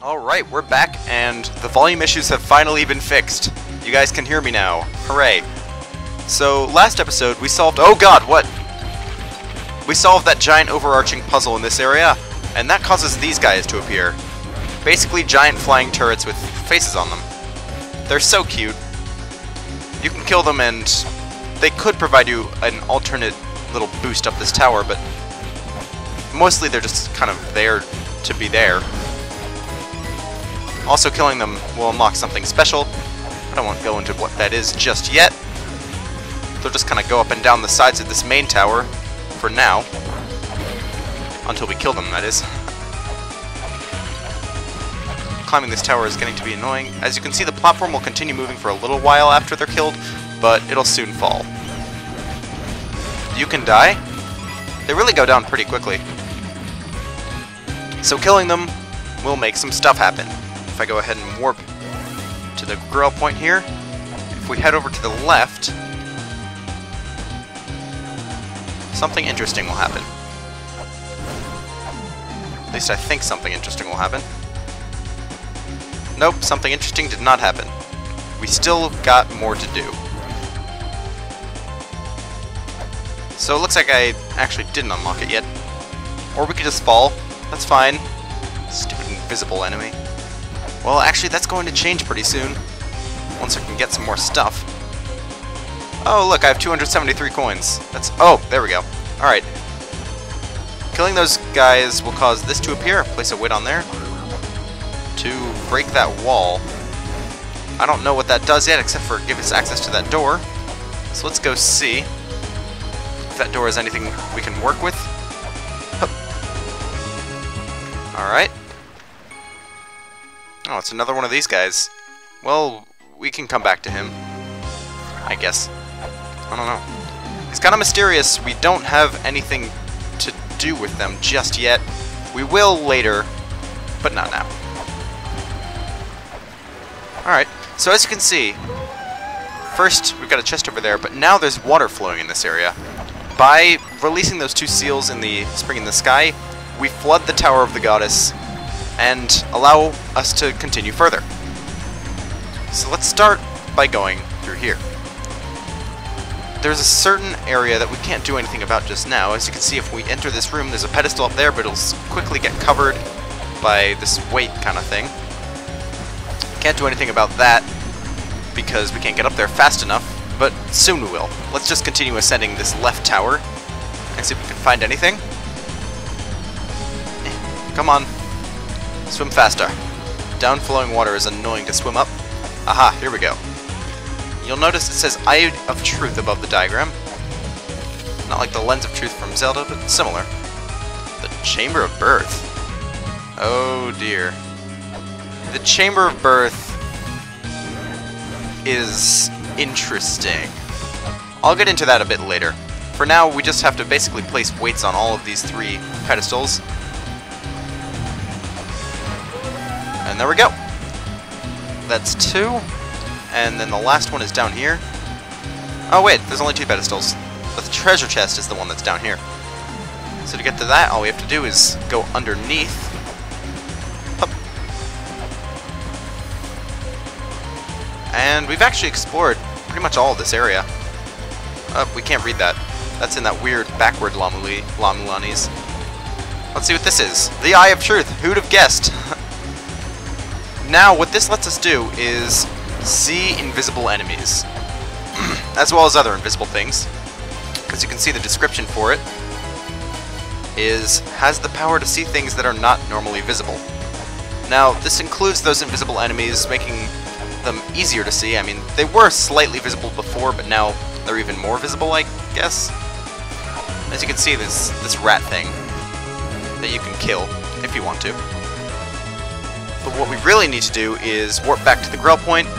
Alright, we're back, and the volume issues have finally been fixed. You guys can hear me now. Hooray. So, last episode we solved— oh god, what? We solved that giant overarching puzzle in this area, and that causes these guys to appear. Basically giant flying turrets with faces on them. They're so cute. You can kill them and they could provide you an alternate little boost up this tower, but mostly they're just kind of there to be there. Also, killing them will unlock something special. I don't want to go into what that is just yet. They'll just kind of go up and down the sides of this main tower for now. Until we kill them, that is. Climbing this tower is getting to be annoying. As you can see, the platform will continue moving for a little while after they're killed, but it'll soon fall. You can die. They really go down pretty quickly. So killing them will make some stuff happen. If I go ahead and warp to the grill point here, if we head over to the left, something interesting will happen. At least I think something interesting will happen. Nope, something interesting did not happen. We still got more to do. So it looks like I actually didn't unlock it yet. Or we could just fall. That's fine. Stupid invisible enemy. Well, actually, that's going to change pretty soon. Once I can get some more stuff. Oh, look, I have 273 coins. That's— oh, there we go. Alright. Killing those guys will cause this to appear. Place a weight on there to break that wall. I don't know what that does yet, except for give us access to that door. So let's go see if that door has anything we can work with. Alright. Oh, it's another one of these guys. Well, we can come back to him, I guess. I don't know. He's kind of mysterious. We don't have anything to do with them just yet. We will later, but not now. Alright, so as you can see, first we've got a chest over there, but now there's water flowing in this area. By releasing those two seals in the spring in the sky, we flood the Tower of the Goddess and allow us to continue further. So let's start by going through here. There's a certain area that we can't do anything about just now. As you can see, if we enter this room, there's a pedestal up there, but it'll quickly get covered by this weight kind of thing. Can't do anything about that because we can't get up there fast enough, but soon we will. Let's just continue ascending this left tower and see if we can find anything. Come on. Swim faster. Downflowing water is annoying to swim up. Aha, here we go. You'll notice it says Eye of Truth above the diagram. Not like the Lens of Truth from Zelda, but similar. The Chamber of Birth. Oh dear. The Chamber of Birth is interesting. I'll get into that a bit later. For now, we just have to basically place weights on all of these three pedestals. And there we go. That's two. And then the last one is down here. Oh wait, there's only two pedestals. But the treasure chest is the one that's down here. So to get to that, all we have to do is go underneath. Up. And we've actually explored pretty much all of this area. We can't read that. That's in that weird backward La-Mulanis. Let's see what this is. The Eye of Truth. Who'd have guessed? Now, what this lets us do is see invisible enemies, as well as other invisible things. Because you can see the description for it has the power to see things that are not normally visible. Now, this includes those invisible enemies, making them easier to see. I mean, they were slightly visible before, but now they're even more visible, I guess. As you can see, there's this rat thing that you can kill if you want to. But what we really need to do is warp back to the grill point,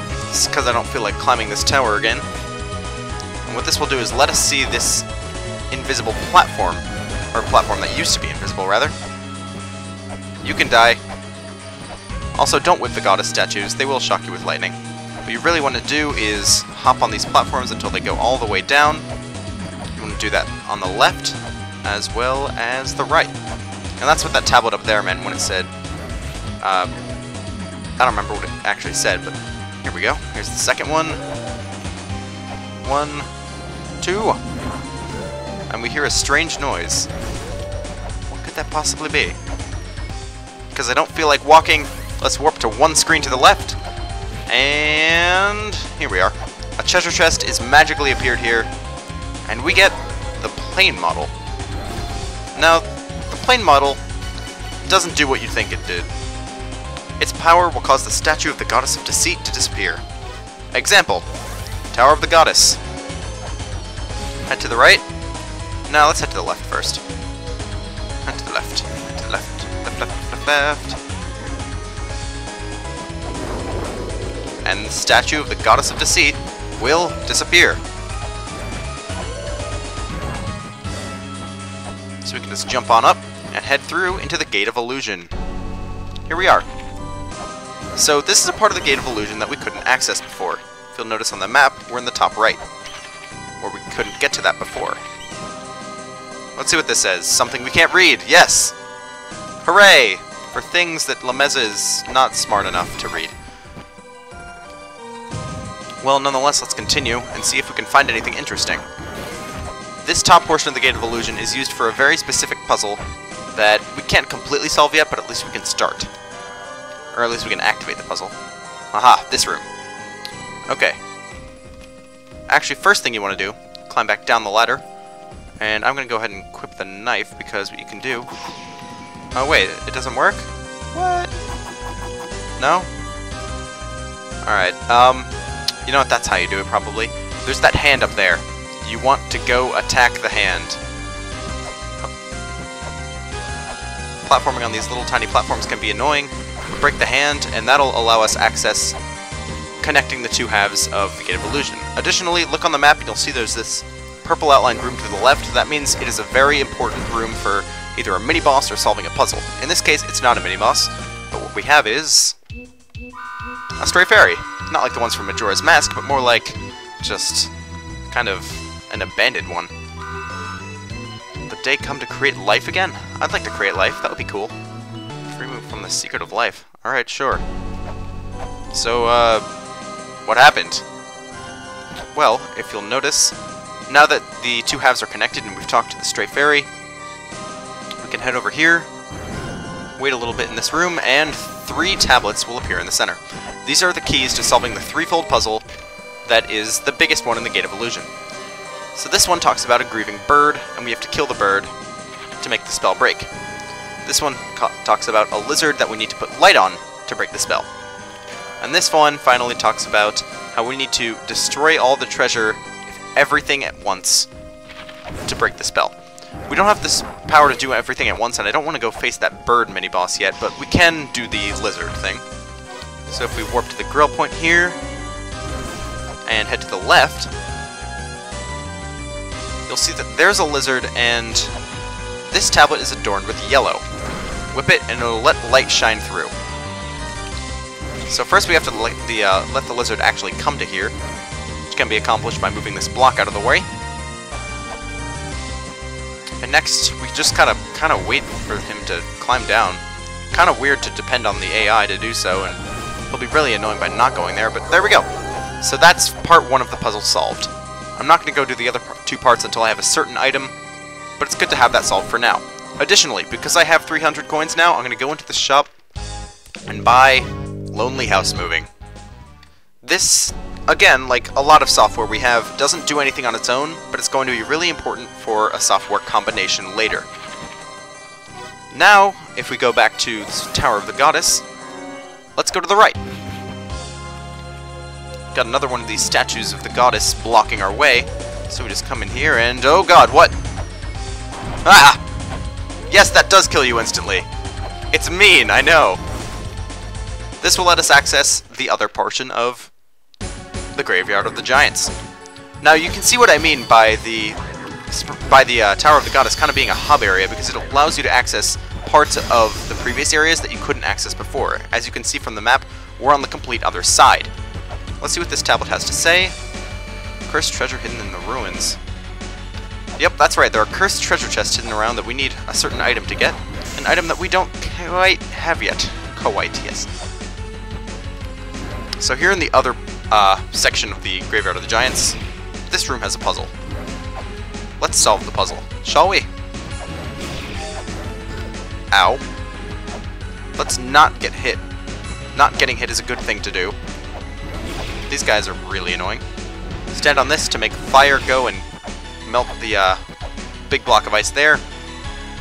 because I don't feel like climbing this tower again. And what this will do is let us see this invisible platform, or platform that used to be invisible, rather. You can die. Also, don't whip the goddess statues, they will shock you with lightning. What you really want to do is hop on these platforms until they go all the way down. You want to do that on the left, as well as the right. And that's what that tablet up there meant when it said, I don't remember what it actually said, but here we go. Here's the second one. 1, 2. And we hear a strange noise. What could that possibly be? Because I don't feel like walking, let's warp to one screen to the left. And here we are. A treasure chest is magically appeared here. And we get the plane model. Now, the plane model doesn't do what you think it did. Its power will cause the statue of the Goddess of Deceit to disappear. Example, Tower of the Goddess. Head to the right. Now let's head to the left first. Head to the left. Head to the left. Left, left, left, left. And the statue of the Goddess of Deceit will disappear. So we can just jump on up and head through into the Gate of Illusion. Here we are. So this is a part of the Gate of Illusion that we couldn't access before. If you'll notice on the map, we're in the top right, where we couldn't get to that before. Let's see what this says. Something we can't read. Yes! Hooray! For things that Lameza is not smart enough to read. Well, nonetheless, let's continue and see if we can find anything interesting. This top portion of the Gate of Illusion is used for a very specific puzzle that we can't completely solve yet, but at least we can start. Or at least we can activate the puzzle. Aha, this room. Okay. Actually, first thing you want to do, climb back down the ladder. And I'm going to go ahead and equip the knife, because what you can do... Oh wait, it doesn't work? What? No? Alright, you know what, that's how you do it probably. There's that hand up there. You want to go attack the hand. Platforming on these little tiny platforms can be annoying. Break the hand, and that'll allow us access connecting the two halves of the Gate of Illusion. Additionally, look on the map and you'll see there's this purple outlined room to the left. That means it is a very important room for either a mini-boss or solving a puzzle. In this case, it's not a mini-boss, but what we have is a stray fairy. Not like the ones from Majora's Mask, but more like just kind of an abandoned one. The day come to create life again? I'd like to create life, that would be cool. Free move from the secret of life. Alright, sure. So, what happened? Well, if you'll notice, now that the two halves are connected and we've talked to the stray fairy, we can head over here, wait a little bit in this room, and 3 tablets will appear in the center. These are the keys to solving the threefold puzzle that is the biggest one in the Gate of Illusion. So this one talks about a grieving bird, and we have to kill the bird to make the spell break. This one talks about a lizard that we need to put light on to break the spell. And this one finally talks about how we need to destroy all the treasure, everything at once, to break the spell. We don't have this power to do everything at once, and I don't want to go face that bird mini-boss yet, but we can do the lizard thing. So if we warp to the grill point here, and head to the left, you'll see that there's a lizard, and this tablet is adorned with yellow. Whip it, and it'll let light shine through. So first we have to let the lizard actually come to here, which can be accomplished by moving this block out of the way. And next, we just kind of wait for him to climb down. Kind of weird to depend on the AI to do so, and it'll be really annoying by not going there, but there we go. So that's part 1 of the puzzle solved. I'm not going to go do the other 2 parts until I have a certain item, but it's good to have that solved for now. Additionally, because I have 300 coins now, I'm going to go into the shop and buy Lonely House Moving. This, again, like a lot of software we have, doesn't do anything on its own, but it's going to be really important for a software combination later. Now, if we go back to the Tower of the Goddess, let's go to the right. Got another one of these statues of the goddess blocking our way, so we just come in here and... oh god, what? Ah! Yes, that does kill you instantly. It's mean, I know. This will let us access the other portion of the Graveyard of the Giants. Now, you can see what I mean by the Tower of the Goddess kind of being a hub area, because it allows you to access parts of the previous areas that you couldn't access before. As you can see from the map, we're on the complete other side. Let's see what this tablet has to say. Cursed treasure hidden in the ruins. Yep, that's right, there are cursed treasure chests hidden around that we need a certain item to get. An item that we don't quite have yet. Quite, yes. So here in the other section of the Graveyard of the Giants, this room has a puzzle. Let's solve the puzzle, shall we? Ow. Let's not get hit. Not getting hit is a good thing to do. These guys are really annoying. Stand on this to make fire go and melt the big block of ice there.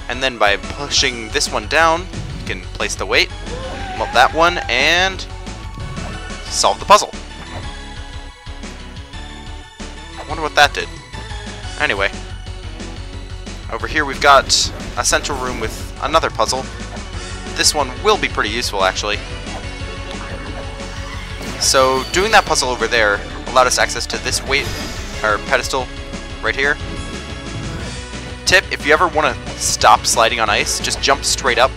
And then by pushing this one down, you can place the weight, melt that one, and solve the puzzle. I wonder what that did. Anyway, over here we've got a central room with another puzzle. This one will be pretty useful, actually. So doing that puzzle over there allowed us access to this weight, or pedestal, right here. Tip, if you ever want to stop sliding on ice, just jump straight up,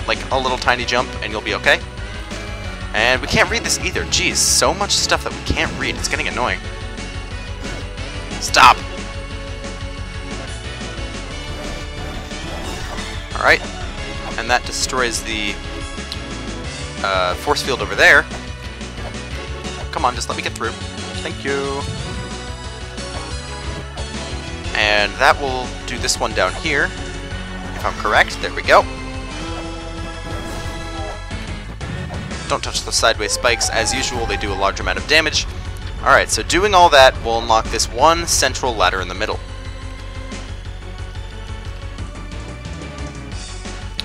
like a little tiny jump, and you'll be okay. And we can't read this either. Geez, so much stuff that we can't read. It's getting annoying. Stop! Alright. And that destroys the force field over there. Come on, just let me get through. Thank you. And that will do this one down here, if I'm correct. There we go. Don't touch the sideways spikes. As usual, they do a large amount of damage. Alright, so doing all that will unlock this one central ladder in the middle.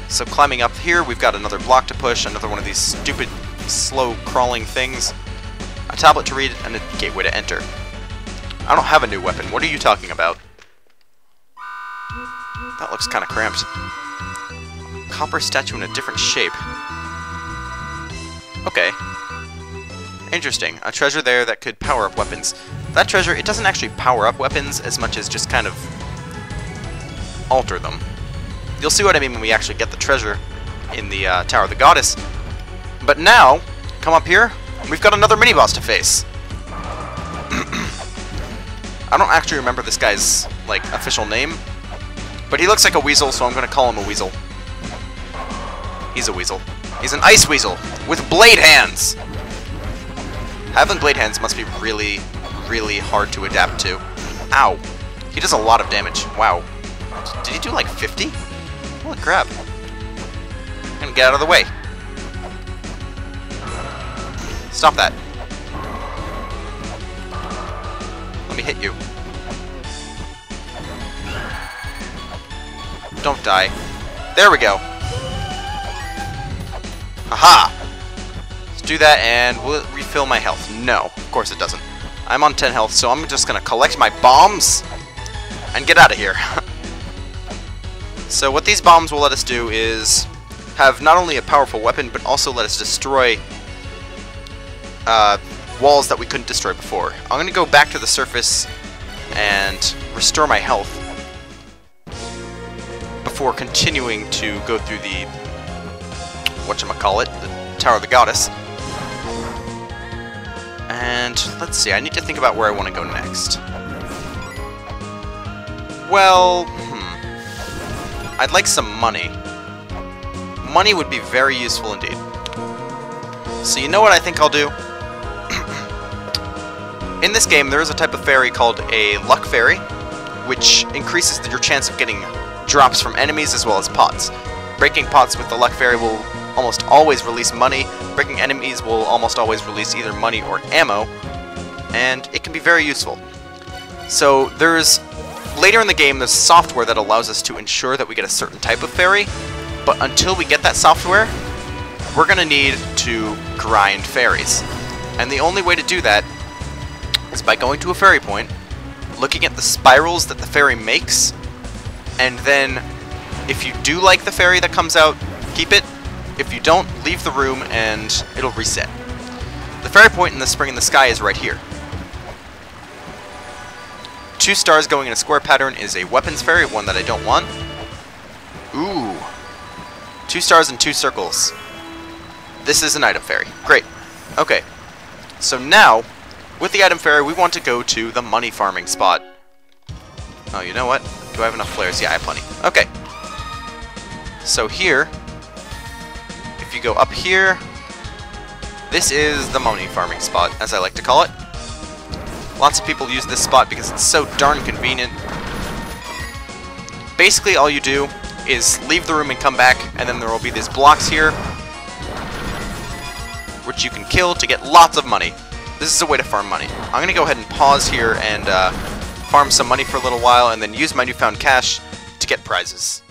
So climbing up here, we've got another block to push, another one of these stupid, slow crawling things, a tablet to read, and a gateway to enter. I don't have a new weapon. What are you talking about? That looks kind of cramped. Copper statue in a different shape. Okay. Interesting. A treasure there that could power up weapons. That treasure, it doesn't actually power up weapons as much as just kind of alter them. You'll see what I mean when we actually get the treasure in the Tower of the Goddess. But now, come up here, we've got another mini-boss to face. I don't actually remember this guy's, like, official name, but he looks like a weasel, so I'm going to call him a weasel. He's a weasel. He's an ice weasel with blade hands! Having blade hands must be really, really hard to adapt to. Ow. He does a lot of damage. Wow. Did he do like 50? Holy crap. I'm gonna get out of the way. Stop that. Let me hit you. Don't die. There we go. Aha! Let's do that, and will it refill my health? No, of course it doesn't. I'm on 10 health, so I'm just gonna collect my bombs and get out of here. So what these bombs will let us do is have not only a powerful weapon, but also let us destroy walls that we couldn't destroy before. I'm gonna go back to the surface and restore my health before continuing to go through the whatchamacallit, the Tower of the Goddess. And let's see, I need to think about where I want to go next. Well, I'd like some money. Money would be very useful indeed. So you know what I think I'll do? In this game, there is a type of fairy called a luck fairy, which increases your chance of getting drops from enemies as well as pots. Breaking pots with the luck fairy will almost always release money. Breaking enemies will almost always release either money or ammo, and it can be very useful. So there's later in the game, there's software that allows us to ensure that we get a certain type of fairy, but until we get that software, we're going to need to grind fairies. And the only way to do that is by going to a fairy point, looking at the spirals that the fairy makes, and then if you do like the fairy that comes out, keep it. If you don't, leave the room and it'll reset. The fairy point in the spring in the sky is right here. 2 stars going in a square pattern is a weapons fairy, one that I don't want. Ooh. 2 stars and 2 circles. This is an item fairy. Great. Okay. So now, with the item fairy, we want to go to the money farming spot. Oh, you know what? Do I have enough flares? Yeah, I have plenty. Okay. So here, if you go up here, This is the money farming spot, as I like to call it. Lots of people use this spot because it's so darn convenient. Basically, all you do is leave the room and come back, and then there will be these blocks here, which you can kill to get lots of money. This is a way to farm money. I'm going to go ahead and pause here and farm some money for a little while, and then use my newfound cash to get prizes.